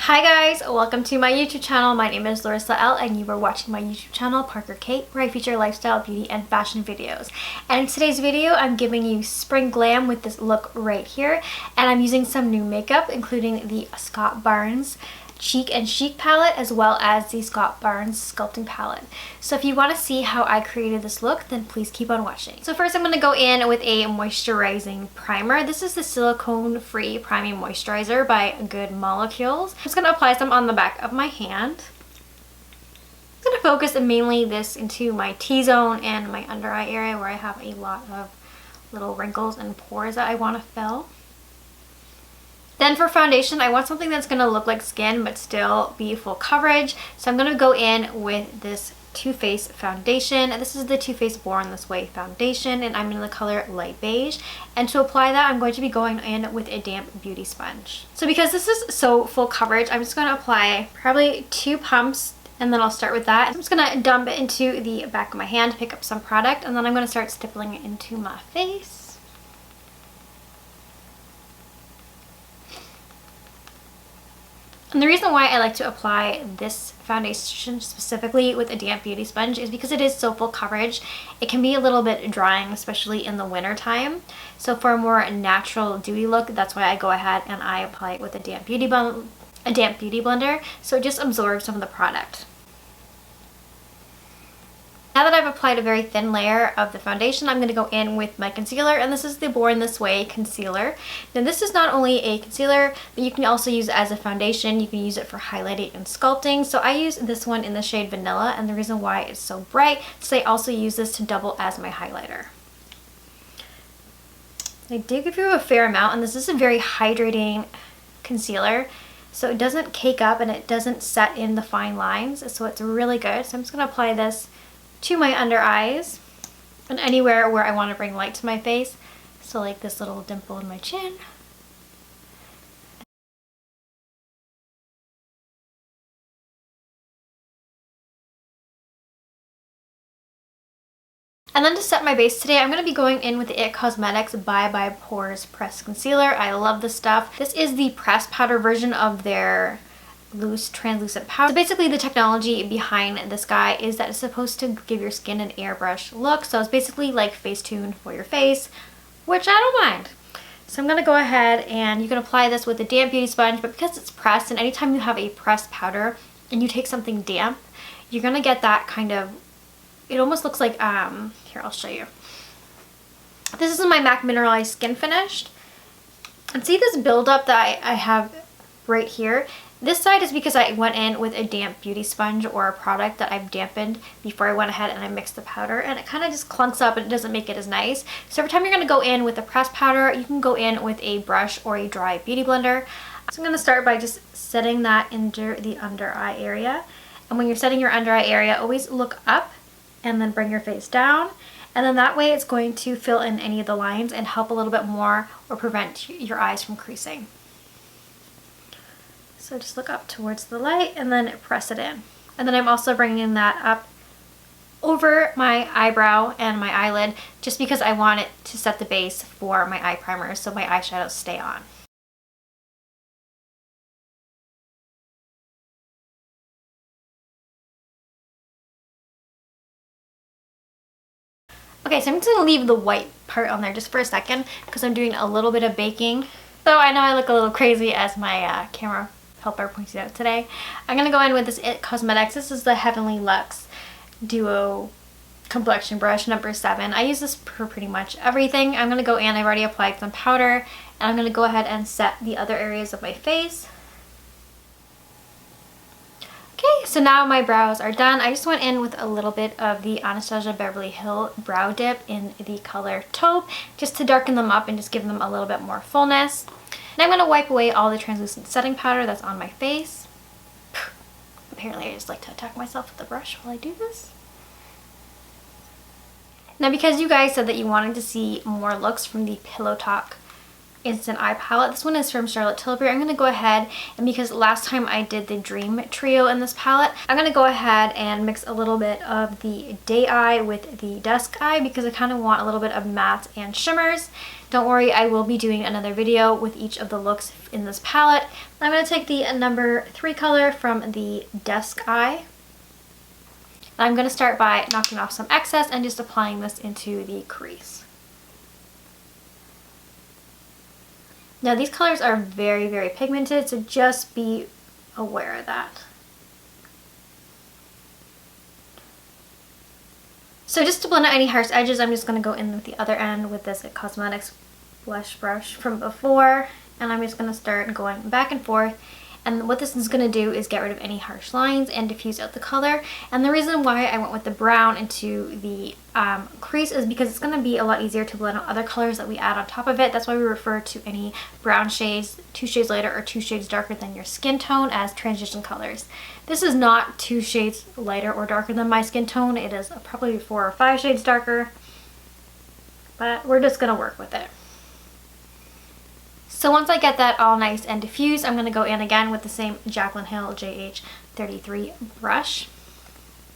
Hi guys, welcome to my YouTube channel. My name is Larissa L and you are watching my YouTube channel, Parker Kate, where I feature lifestyle, beauty, and fashion videos. And in today's video, I'm giving you spring glam with this look right here. And I'm using some new makeup, including the Scott Barnes Cheek and Chic palette, as well as the Scott Barnes Sculpting palette. So if you want to see how I created this look, then please keep on watching. So first I'm going to go in with a moisturizing primer. This is the silicone-free priming moisturizer by Good Molecules. I'm just going to apply some on the back of my hand. I'm going to focus mainly this into my T-zone and my under eye area where I have a lot of little wrinkles and pores that I want to fill. Then for foundation, I want something that's going to look like skin but still be full coverage. So I'm going to go in with this Too Faced foundation. This is the Too Faced Born This Way foundation, and I'm in the color light beige. And to apply that, I'm going to be going in with a damp beauty sponge. So because this is so full coverage, I'm just going to apply probably 2 pumps, and then I'll start with that. I'm just going to dump it into the back of my hand, pick up some product, and then I'm going to start stippling it into my face. And the reason why I like to apply this foundation specifically with a damp beauty sponge is because it is so full coverage. It can be a little bit drying, especially in the winter time. So for a more natural dewy look, that's why I go ahead and I apply it with a damp beauty blender, so it just absorbs some of the product. Now that I've applied a very thin layer of the foundation, I'm going to go in with my concealer, and this is the Born This Way concealer. Now this is not only a concealer, but you can also use it as a foundation. You can use it for highlighting and sculpting. So I use this one in the shade Vanilla, and the reason why it's so bright is I also use this to double as my highlighter. I do give you a fair amount, and this is a very hydrating concealer. So it doesn't cake up and it doesn't set in the fine lines, so it's really good. So I'm just going to apply this to my under eyes and anywhere where I want to bring light to my face. So like this little dimple in my chin. And then to set my base today, I'm going to be going in with the IT Cosmetics by Pores Pressed Concealer. I love this stuff. This is the pressed powder version of their loose translucent powder. So basically the technology behind this guy is that it's supposed to give your skin an airbrush look. So it's basically like Facetune for your face, which I don't mind. So I'm going to go ahead and you can apply this with a damp beauty sponge, but because it's pressed, and anytime you have a pressed powder and you take something damp, you're going to get that kind of, it almost looks like, here I'll show you. This is my MAC Mineralized Skin Finish. And see this buildup that I have right here? This side is because I went in with a damp beauty sponge or a product that I've dampened before I went ahead and I mixed the powder, and it kind of just clunks up and it doesn't make it as nice. So every time you're going to go in with a pressed powder, you can go in with a brush or a dry beauty blender. So I'm going to start by just setting that into the under eye area. And when you're setting your under eye area, always look up and then bring your face down. And then that way it's going to fill in any of the lines and help a little bit more or prevent your eyes from creasing. So just look up towards the light and then press it in. And then I'm also bringing that up over my eyebrow and my eyelid just because I want it to set the base for my eye primer so my eyeshadows stay on. Okay, so I'm just going to leave the white part on there just for a second because I'm doing a little bit of baking. So I know I look a little crazy as my camera helper points it out today. I'm going to go in with this IT Cosmetics. This is the Heavenly Luxe Duo Complexion Brush number 7. I use this for pretty much everything. I'm going to go in, I've already applied some powder, and I'm going to go ahead and set the other areas of my face. Okay, so now my brows are done. I just went in with a little bit of the Anastasia Beverly Hills Brow Dip in the color Taupe just to darken them up and just give them a little bit more fullness. And I'm going to wipe away all the translucent setting powder that's on my face. Apparently I just like to attack myself with the brush while I do this. Now because you guys said that you wanted to see more looks from the Pillow Talk Instant Eye palette. This one is from Charlotte Tilbury. I'm going to go ahead, and because last time I did the Dream Trio in this palette, I'm going to go ahead and mix a little bit of the Day Eye with the Dusk Eye because I kind of want a little bit of matte and shimmers. Don't worry, I will be doing another video with each of the looks in this palette. I'm going to take the number 3 color from the Dusk Eye. I'm going to start by knocking off some excess and just applying this into the crease. Now these colors are very, very pigmented, so just be aware of that. So just to blend out any harsh edges, I'm just going to go in with the other end with this Cosmetics blush brush from before, and I'm just going to start going back and forth. And what this is going to do is get rid of any harsh lines and diffuse out the color. And the reason why I went with the brown into the crease is because it's going to be a lot easier to blend out other colors that we add on top of it. That's why we refer to any brown shades 2 shades lighter or 2 shades darker than your skin tone as transition colors. This is not 2 shades lighter or darker than my skin tone. It is probably 4 or 5 shades darker, but we're just going to work with it. So once I get that all nice and diffused, I'm going to go in again with the same Jaclyn Hill JH33 brush.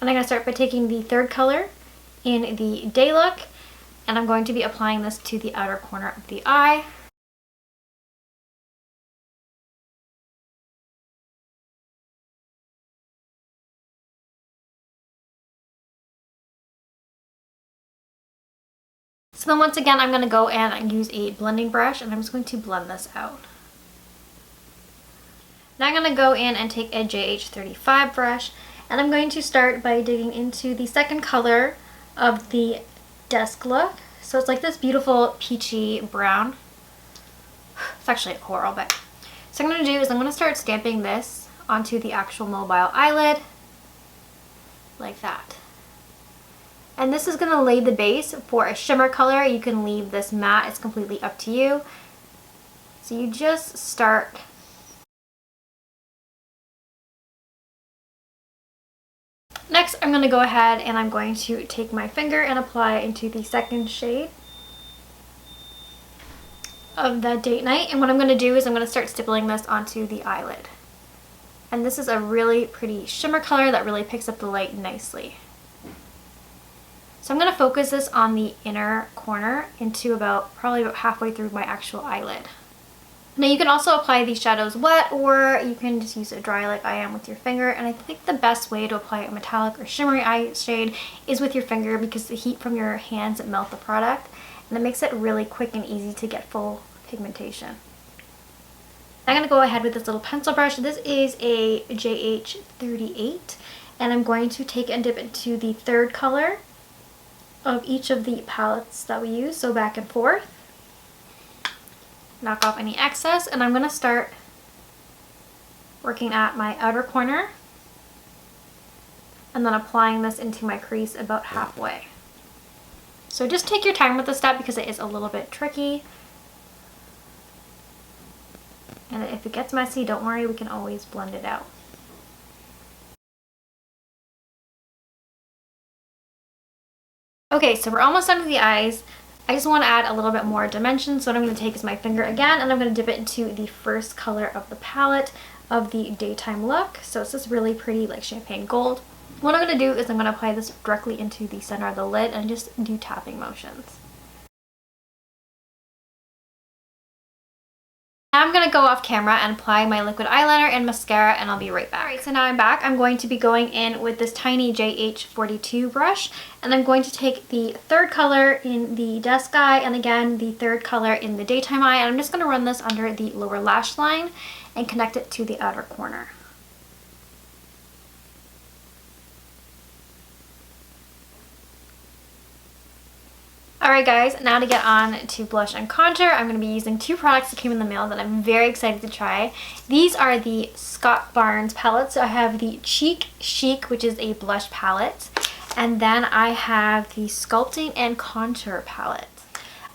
And I'm going to start by taking the 3rd color in the Day look, and I'm going to be applying this to the outer corner of the eye. So then once again, I'm going to go and use a blending brush, and I'm just going to blend this out. Now I'm going to go in and take a JH35 brush, and I'm going to start by digging into the 2nd color of the Dusk look. So it's like this beautiful peachy brown. It's actually a coral, but so what I'm going to do is I'm going to start stamping this onto the actual mobile eyelid like that. And this is going to lay the base for a shimmer color. You can leave this matte, it's completely up to you. So you just start Next, I'm going to go ahead and I'm going to take my finger and apply it into the 2nd shade of the Date Night. And what I'm going to do is I'm going to start stippling this onto the eyelid. And this is a really pretty shimmer color that really picks up the light nicely. So I'm going to focus this on the inner corner into probably about halfway through my actual eyelid. Now you can also apply these shadows wet, or you can just use it dry like I am with your finger. And I think the best way to apply a metallic or shimmery eye shade is with your finger, because the heat from your hands melt the product and it makes it really quick and easy to get full pigmentation. I'm going to go ahead with this little pencil brush. This is a JH38, and I'm going to take and dip into the 3rd color of each of the palettes that we use, so back and forth. Knock off any excess, and I'm going to start working at my outer corner and then applying this into my crease about halfway. So just take your time with this step because it is a little bit tricky. And if it gets messy, don't worry, we can always blend it out. Okay, so we're almost done with the eyes. I just want to add a little bit more dimension, so what I'm going to take is my finger again, and I'm going to dip it into the 1st color of the palette of the Daytime look. So it's this really pretty like champagne gold. What I'm going to do is I'm going to apply this directly into the center of the lid and just do tapping motions. Now I'm going to go off camera and apply my liquid eyeliner and mascara, and I'll be right back. Alright, so now I'm back. I'm going to be going in with this tiny JH42 brush, and I'm going to take the 3rd color in the Dusk Eye and again the 3rd color in the Daytime Eye, and I'm just going to run this under the lower lash line and connect it to the outer corner. Alright guys, now to get on to blush and contour, I'm going to be using 2 products that came in the mail that I'm very excited to try. These are the Scott Barnes palettes. So I have the Cheek Chic, which is a blush palette, and then I have the Sculpting and Contour palette.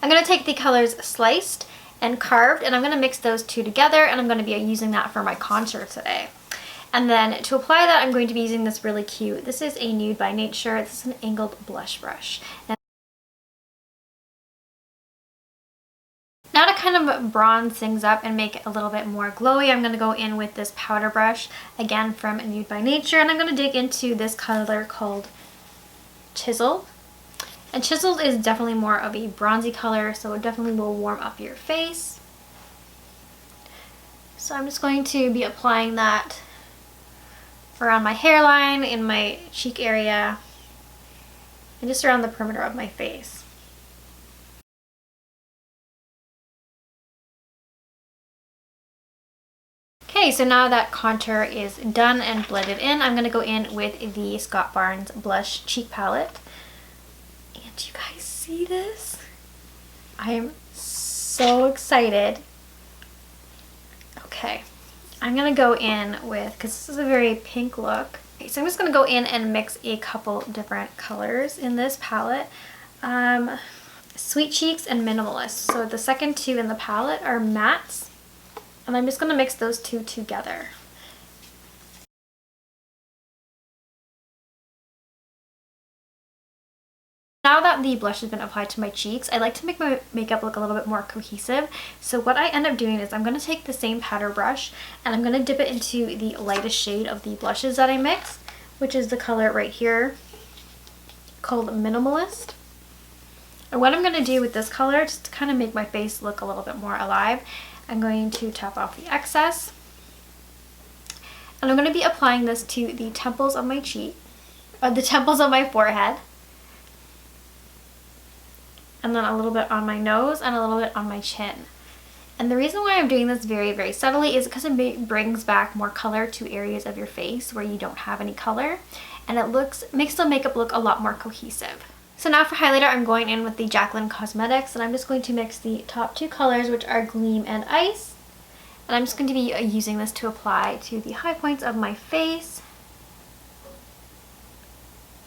I'm going to take the colors Sliced and Carved, and I'm going to mix those 2 together, and I'm going to be using that for my contour today. And then to apply that, I'm going to be using this really cute, this is a Nude by Nature, this is an angled blush brush. And now to kind of bronze things up and make it a little bit more glowy, I'm going to go in with this powder brush, again from Nude by Nature, and I'm going to dig into this color called Chiseled. And Chiseled is definitely more of a bronzy color, so it definitely will warm up your face. So I'm just going to be applying that around my hairline, in my cheek area, and just around the perimeter of my face. Okay, so now that contour is done and blended in, I'm going to go in with the Scott Barnes Blush Cheek Palette. And do you guys see this? I am so excited. Okay, I'm going to go in with, because this is a very pink look. Okay, so I'm just going to go in and mix a couple different colors in this palette. Sweet Cheeks and Minimalist. So the second two in the palette are mattes. And I'm just going to mix those two together. Now that the blush has been applied to my cheeks, I like to make my makeup look a little bit more cohesive. So what I end up doing is I'm going to take the same powder brush and I'm going to dip it into the lightest shade of the blushes that I mixed, which is the color right here called Minimalist. And what I'm going to do with this color, just to kind of make my face look a little bit more alive, I'm going to tap off the excess. And I'm going to be applying this to the temples of my cheek, or the temples of my forehead. And then a little bit on my nose and a little bit on my chin. And the reason why I'm doing this very, very subtly is because it brings back more color to areas of your face where you don't have any color. And it makes the makeup look a lot more cohesive. So now for highlighter, I'm going in with the Jaclyn Cosmetics, and I'm just going to mix the top two colors, which are Gleam and Ice. And I'm just going to be using this to apply to the high points of my face,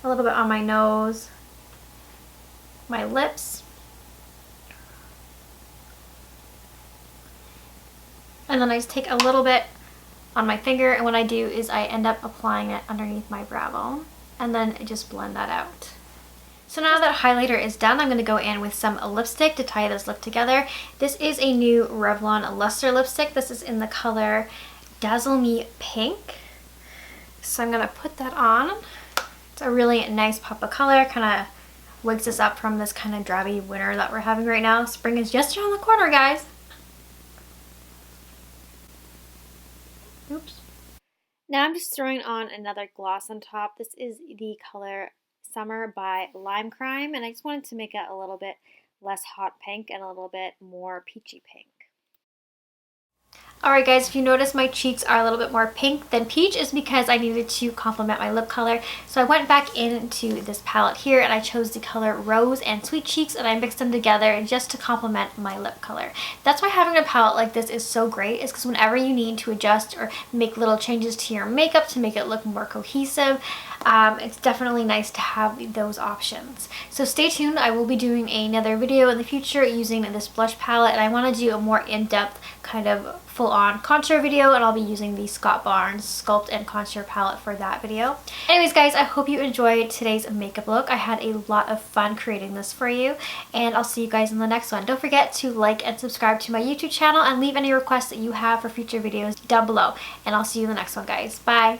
a little bit on my nose, my lips, and then I just take a little bit on my finger, and what I do is I end up applying it underneath my brow bone, and then I just blend that out. So now that highlighter is done, I'm going to go in with some lipstick to tie this look together. This is a new Revlon Luster lipstick. This is in the color Dazzle Me Pink. So I'm going to put that on. It's a really nice pop of color, kind of wakes us up from this kind of drabby winter that we're having right now. Spring is just around the corner, guys. Oops. Now I'm just throwing on another gloss on top. This is the color Summer by Lime Crime, and I just wanted to make it a little bit less hot pink and a little bit more peachy pink. Alright guys, if you notice my cheeks are a little bit more pink than peach, is because I needed to complement my lip color. So I went back into this palette here and I chose the color Rose and Sweet Cheeks, and I mixed them together just to complement my lip color. That's why having a palette like this is so great, is because whenever you need to adjust or make little changes to your makeup to make it look more cohesive, it's definitely nice to have those options. So stay tuned, I will be doing another video in the future using this blush palette, and I want to do a more in-depth kind of full-on contour video, and I'll be using the Scott Barnes Sculpt and Contour palette for that video. Anyways guys, I hope you enjoyed today's makeup look. I had a lot of fun creating this for you, and I'll see you guys in the next one. Don't forget to like and subscribe to my YouTube channel and leave any requests that you have for future videos down below, and I'll see you in the next one guys. Bye!